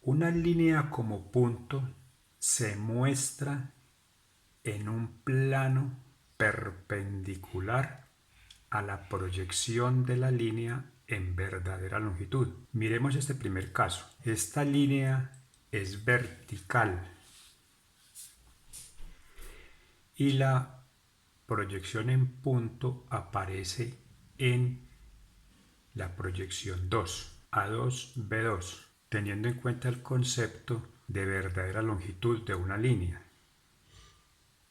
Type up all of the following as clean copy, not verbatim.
Una línea como punto se muestra en un plano perpendicular a la proyección de la línea en verdadera longitud. Miremos este primer caso. Esta línea es vertical y la proyección en punto aparece en la proyección 2, A2, B2, teniendo en cuenta el concepto de verdadera longitud de una línea,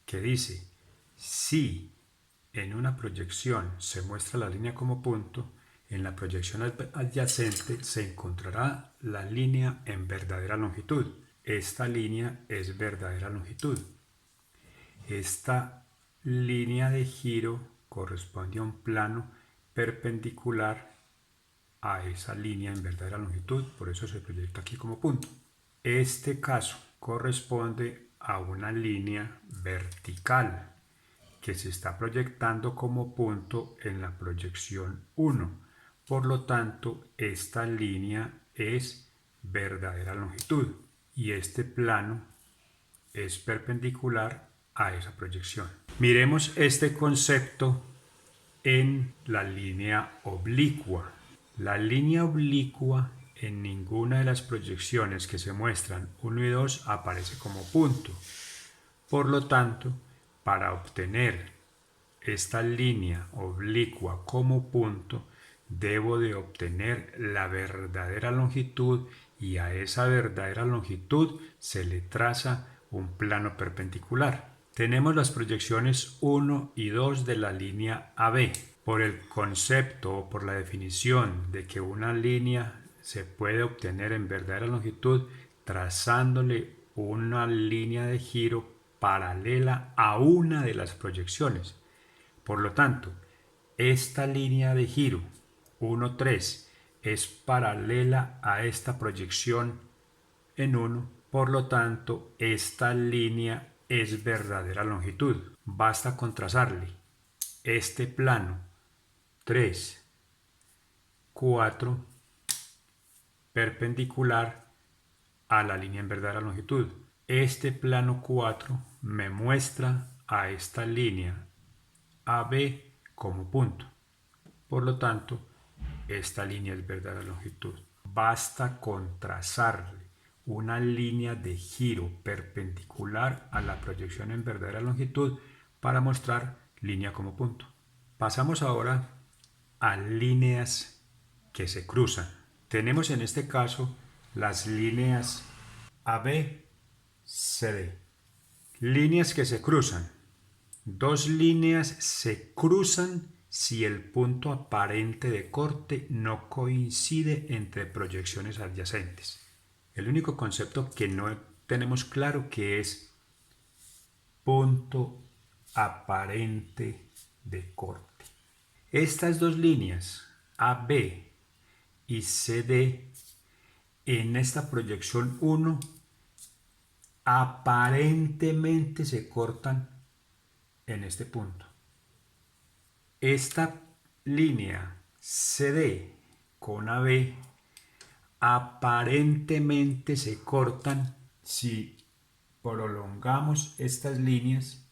que dice, si en una proyección se muestra la línea como punto, en la proyección adyacente se encontrará la línea en verdadera longitud. Esta línea es verdadera longitud. Esta línea de giro corresponde a un plano perpendicular a esa línea en verdadera longitud, por eso se proyecta aquí como punto. Este caso corresponde a una línea vertical que se está proyectando como punto en la proyección 1. Por lo tanto, esta línea es verdadera longitud y este plano es perpendicular a esa proyección. Miremos este concepto en la línea oblicua. La línea oblicua en ninguna de las proyecciones que se muestran 1 y 2 aparece como punto. Por lo tanto, para obtener esta línea oblicua como punto, debo de obtener la verdadera longitud y a esa verdadera longitud se le traza un plano perpendicular. Tenemos las proyecciones 1 y 2 de la línea AB. Por el concepto o por la definición de que una línea se puede obtener en verdadera longitud trazándole una línea de giro paralela a una de las proyecciones. Por lo tanto, esta línea de giro 1, 3 es paralela a esta proyección en 1, por lo tanto, esta línea es verdadera longitud. Basta con trazarle este plano 3, 4 perpendicular a la línea en verdadera longitud. Este plano 4 me muestra a esta línea AB como punto. Por lo tanto, esta línea es verdadera longitud. Basta con trazarle una línea de giro perpendicular a la proyección en verdadera longitud para mostrar línea como punto. Pasamos ahora a líneas que se cruzan. Tenemos en este caso las líneas AB, CD. Líneas que se cruzan. Dos líneas se cruzan si el punto aparente de corte no coincide entre proyecciones adyacentes. El único concepto que no tenemos claro que es punto aparente de corte. Estas dos líneas, AB y CD, en esta proyección 1, aparentemente se cortan en este punto. Esta línea CD con AB aparentemente se cortan si prolongamos estas líneas,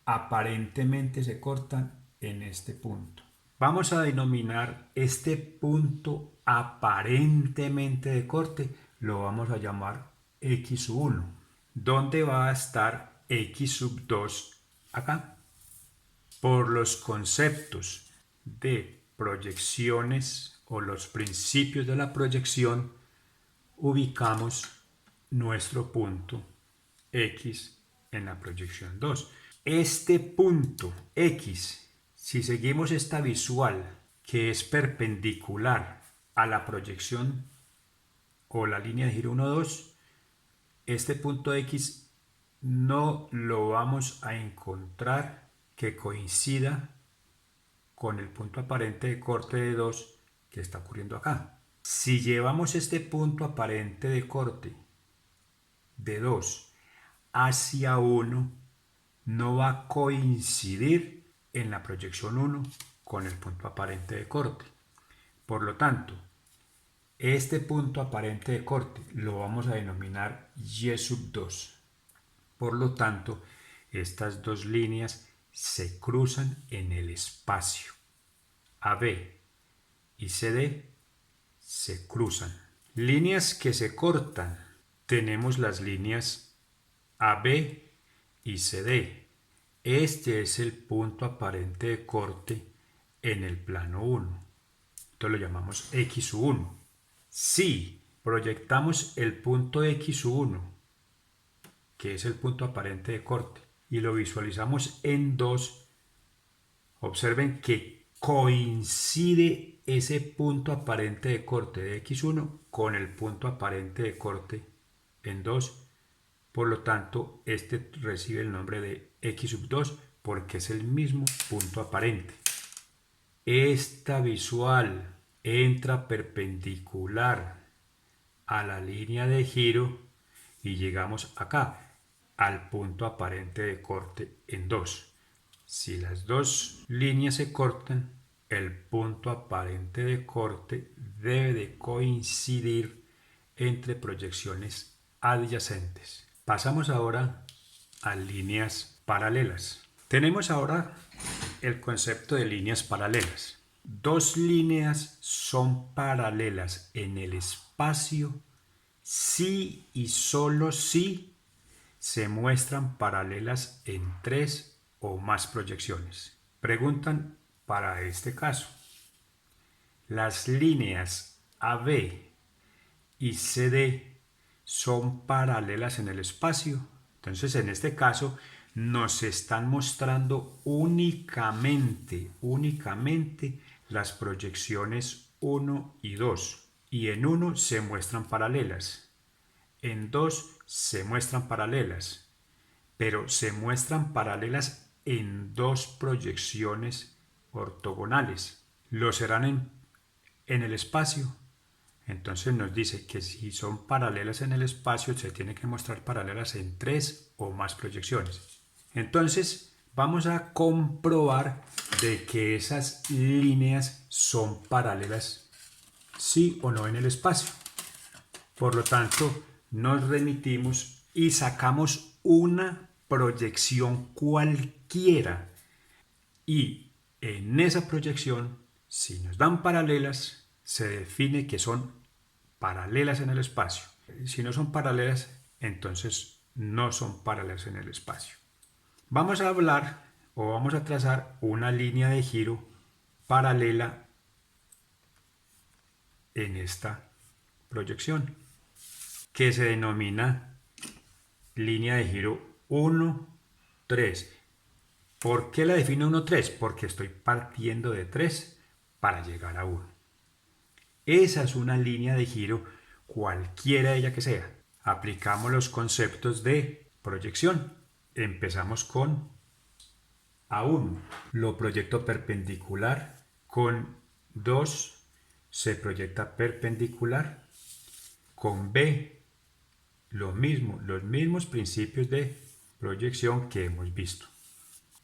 aparentemente se cortan en este punto. Vamos a denominar este punto aparentemente de corte, lo vamos a llamar X1. ¿Dónde va a estar X2 acá? Por los conceptos de proyecciones o los principios de la proyección, ubicamos nuestro punto X en la proyección 2. Este punto X, si seguimos esta visual que es perpendicular a la proyección o la línea de giro 1, 2, este punto X no lo vamos a encontrar que coincida con el punto aparente de corte de 2 que está ocurriendo acá. Si llevamos este punto aparente de corte de 2 hacia 1, no va a coincidir en la proyección 1 con el punto aparente de corte. Por lo tanto, Este punto aparente de corte lo vamos a denominar Y2. Por lo tanto, estas dos líneas se cruzan en el espacio. AB y CD se cruzan. Líneas que se cortan. Tenemos las líneas AB y CD. Este es el punto aparente de corte en el plano 1. Entonces lo llamamos X1. Si proyectamos el punto X1, que es el punto aparente de corte, y lo visualizamos en 2, observen que coincide ese punto aparente de corte de X1 con el punto aparente de corte en 2. Por lo tanto, este recibe el nombre de X2 porque es el mismo punto aparente. Esta visual entra perpendicular a la línea de giro y llegamos acá al punto aparente de corte en 2. Si las dos líneas se cortan, el punto aparente de corte debe de coincidir entre proyecciones adyacentes. Pasamos ahora a líneas paralelas. Tenemos ahora el concepto de líneas paralelas. Dos líneas son paralelas en el espacio si y solo si se muestran paralelas en 3 o más proyecciones. Preguntan para este caso. Las líneas AB y CD son paralelas en el espacio. Entonces, en este caso, nos están mostrando únicamente las proyecciones 1 y 2. Y en 1 se muestran paralelas. En 2 se muestran paralelas. Pero se muestran paralelas en dos proyecciones ortogonales. Lo serán en el espacio. Entonces nos dice que si son paralelas en el espacio, se tiene que mostrar paralelas en 3 o más proyecciones. Entonces vamos a comprobar de que esas líneas son paralelas sí o no en el espacio. Por lo tanto, nos remitimos y sacamos una proyección cualquiera. Y en esa proyección, si nos dan paralelas, se define que son paralelas en el espacio. Si no son paralelas, entonces no son paralelas en el espacio. Vamos a hablar o vamos a trazar una línea de giro paralela en esta proyección, que se denomina línea de giro 1, 3. ¿Por qué la defino 1, 3? Porque estoy partiendo de 3 para llegar a 1. Esa es una línea de giro cualquiera de ella que sea. Aplicamos los conceptos de proyección. Empezamos con A1. Lo proyecto perpendicular. Con 2 se proyecta perpendicular. Con B, lo mismo, los mismos principios de proyección que hemos visto.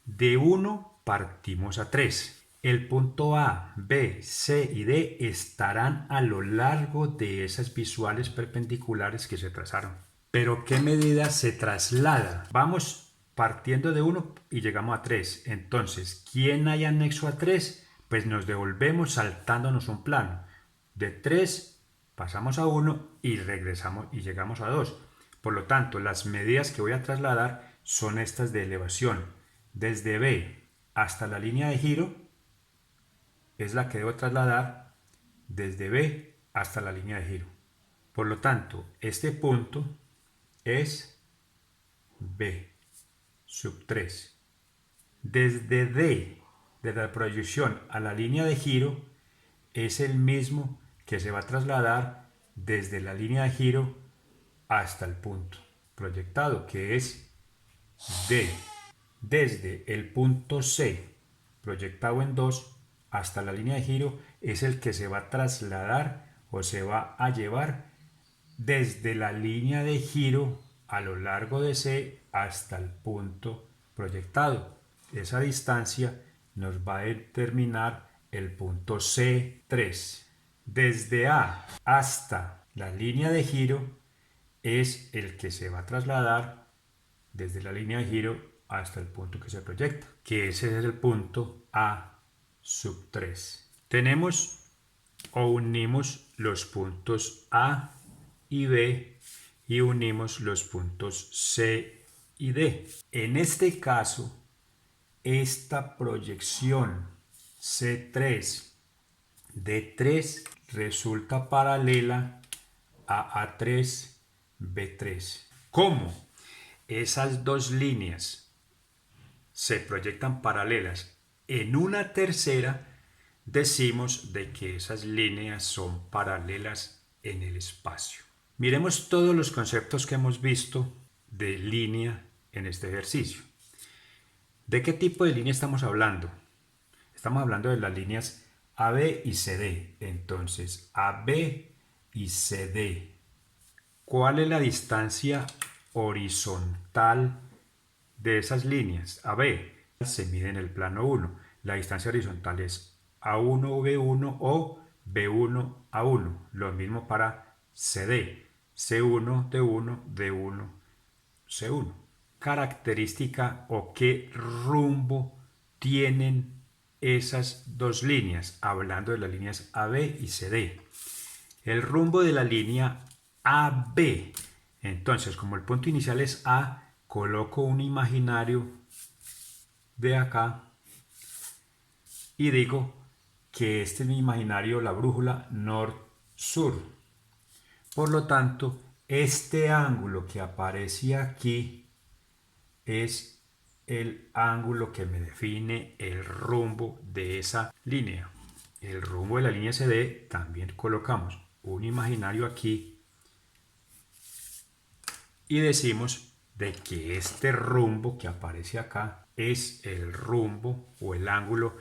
De 1 partimos a 3. El punto A, B, C y D estarán a lo largo de esas visuales perpendiculares que se trazaron. ¿Pero qué medida se traslada? Vamos partiendo de 1 y llegamos a 3. Entonces, ¿quién hay anexo a 3? Pues nos devolvemos saltándonos un plano. De 3 pasamos a 1 y regresamos y llegamos a 2. Por lo tanto, las medidas que voy a trasladar son estas de elevación. Desde B hasta la línea de giro es la que debo trasladar desde B hasta la línea de giro. Por lo tanto, este punto es B sub 3. Desde D, desde la proyección a la línea de giro, es el mismo que se va a trasladar desde la línea de giro hasta el punto proyectado, que es D. Desde el punto C, proyectado en 2, hasta la línea de giro, es el que se va a trasladar o se va a llevar desde la línea de giro a lo largo de C hasta el punto proyectado. Esa distancia nos va a determinar el punto C3. desde A hasta la línea de giro es el que se va a trasladar desde la línea de giro hasta el punto que se proyecta, que ese es el punto A sub 3. Tenemos o unimos los puntos A y B y unimos los puntos C y D. En este caso, esta proyección C3 D3 resulta paralela a A3 B3. ¿Cómo? Esas dos líneas se proyectan paralelas en una tercera, decimos de que esas líneas son paralelas en el espacio. Miremos todos los conceptos que hemos visto de línea en este ejercicio. ¿De qué tipo de línea estamos hablando? Estamos hablando de las líneas AB y CD. Entonces, AB y CD. ¿Cuál es la distancia horizontal de esas líneas? AB se mide en el plano 1. La distancia horizontal es A1B1 o B1A1. Lo mismo para CD. C1D1, D1, C1. Característica o qué rumbo tienen esas dos líneas, hablando de las líneas AB y CD. El rumbo de la línea AB. Entonces, como el punto inicial es A, coloco un imaginario de acá y digo que este es mi imaginario, la brújula norte-sur. Por lo tanto, este ángulo que aparece aquí es el ángulo que me define el rumbo de esa línea. El rumbo de la línea CD también colocamos un imaginario aquí y decimos de que este rumbo que aparece acá es el rumbo o el ángulo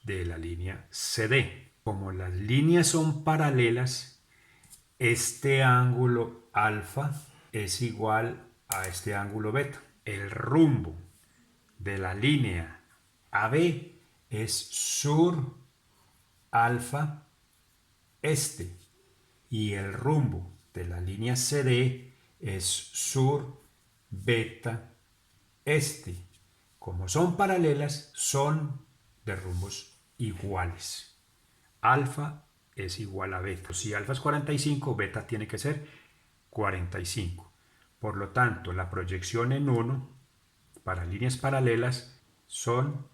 de la línea CD. Como las líneas son paralelas, este ángulo alfa es igual a este ángulo beta. El rumbo de la línea AB es sur alfa este y el rumbo de la línea CD es sur beta este. Como son paralelas, son de rumbos iguales. Alfa es igual a beta. Si alfa es 45, beta tiene que ser 45. Por lo tanto, la proyección en 1 para líneas paralelas son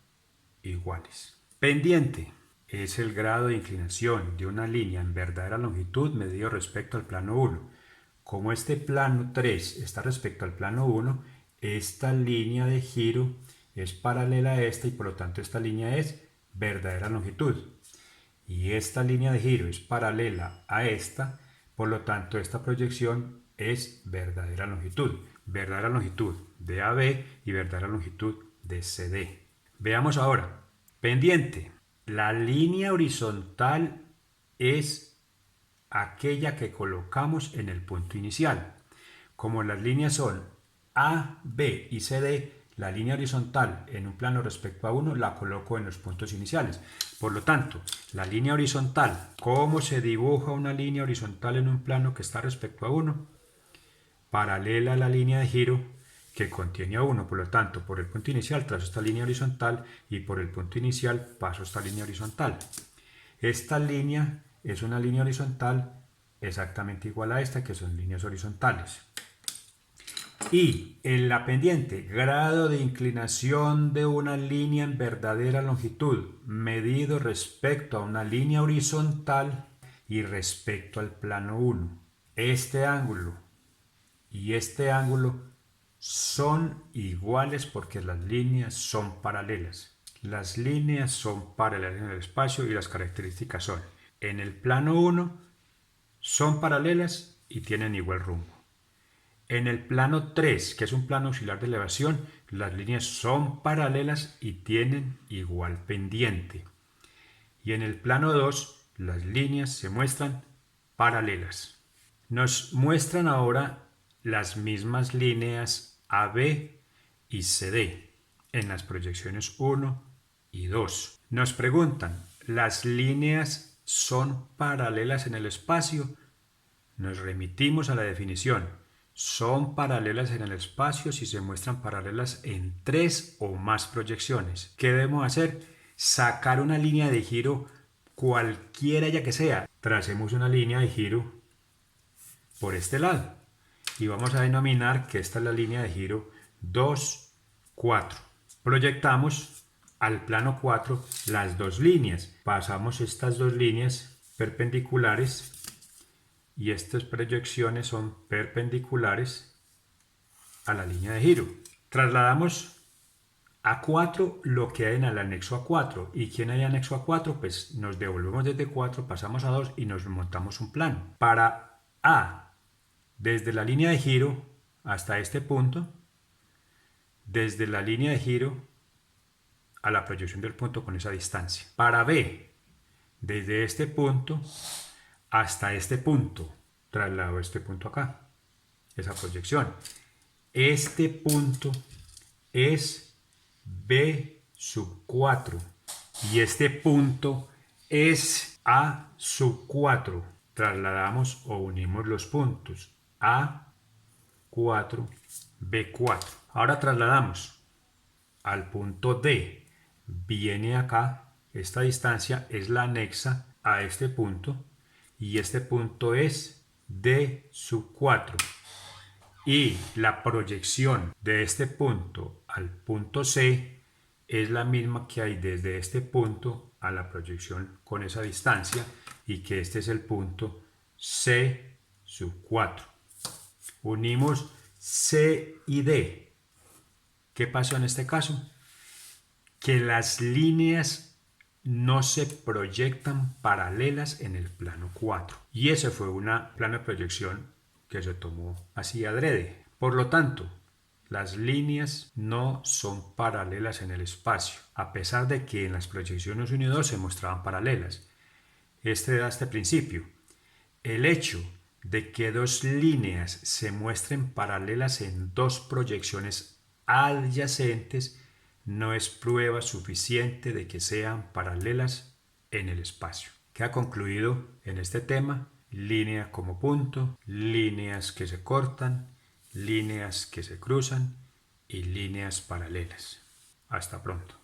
iguales. Pendiente es el grado de inclinación de una línea en verdadera longitud medido respecto al plano 1. Como este plano 3 está respecto al plano 1, esta línea de giro es paralela a esta y por lo tanto esta línea es verdadera longitud. Y esta línea de giro es paralela a esta, por lo tanto esta proyección es verdadera longitud. Verdadera longitud de AB y verdadera longitud de CD. Veamos ahora. Pendiente. La línea horizontal es aquella que colocamos en el punto inicial. Como las líneas son A, B y CD, la línea horizontal en un plano respecto a 1 la coloco en los puntos iniciales. Por lo tanto, la línea horizontal, ¿cómo se dibuja una línea horizontal en un plano que está respecto a 1? Paralela a la línea de giro que contiene a 1. Por lo tanto, por el punto inicial trazo esta línea horizontal y por el punto inicial paso esta línea horizontal. Esta línea es una línea horizontal exactamente igual a esta, que son líneas horizontales. Y en la pendiente, grado de inclinación de una línea en verdadera longitud, medido respecto a una línea horizontal y respecto al plano 1. Este ángulo y este ángulo son iguales porque las líneas son paralelas. Las líneas son paralelas en el espacio y las características son: en el plano 1 son paralelas y tienen igual rumbo. En el plano 3, que es un plano auxiliar de elevación, las líneas son paralelas y tienen igual pendiente. Y en el plano 2, las líneas se muestran paralelas. Nos muestran ahora las mismas líneas AB y CD en las proyecciones 1 y 2. Nos preguntan, ¿las líneas son paralelas en el espacio, nos remitimos a la definición. Son paralelas en el espacio si se muestran paralelas en 3 o más proyecciones. ¿Qué debemos hacer? Sacar una línea de giro cualquiera ya que sea. Tracemos una línea de giro por este lado y vamos a denominar que esta es la línea de giro 2, 4. Proyectamos al plano 4 las dos líneas. Pasamos estas dos líneas perpendiculares y estas proyecciones son perpendiculares a la línea de giro. Trasladamos a 4 lo que hay en el anexo A4. ¿Y quién hay anexo A4? Pues nos devolvemos desde 4, pasamos a 2 y nos montamos un plano. Para A, desde la línea de giro hasta este punto, desde la línea de giro a la proyección del punto con esa distancia. Para B, desde este punto hasta este punto, traslado este punto acá, esa proyección. Este punto es B sub 4 y este punto es A sub 4. Trasladamos o unimos los puntos A4, B4. Ahora trasladamos al punto D. Viene acá, esta distancia es la anexa a este punto y este punto es D sub 4. Y la proyección de este punto al punto C es la misma que hay desde este punto a la proyección con esa distancia y que este es el punto C sub 4. Unimos C y D. ¿Qué pasó en este caso? Que las líneas no se proyectan paralelas en el plano 4. Y ese fue una plano de proyección que se tomó así adrede. Por lo tanto, las líneas no son paralelas en el espacio, a pesar de que en las proyecciones 1 y 2 se mostraban paralelas. Este da este principio. El hecho de que dos líneas se muestren paralelas en dos proyecciones adyacentes no es prueba suficiente de que sean paralelas en el espacio. Queda concluido en este tema: línea como punto, líneas que se cortan, líneas que se cruzan y líneas paralelas. Hasta pronto.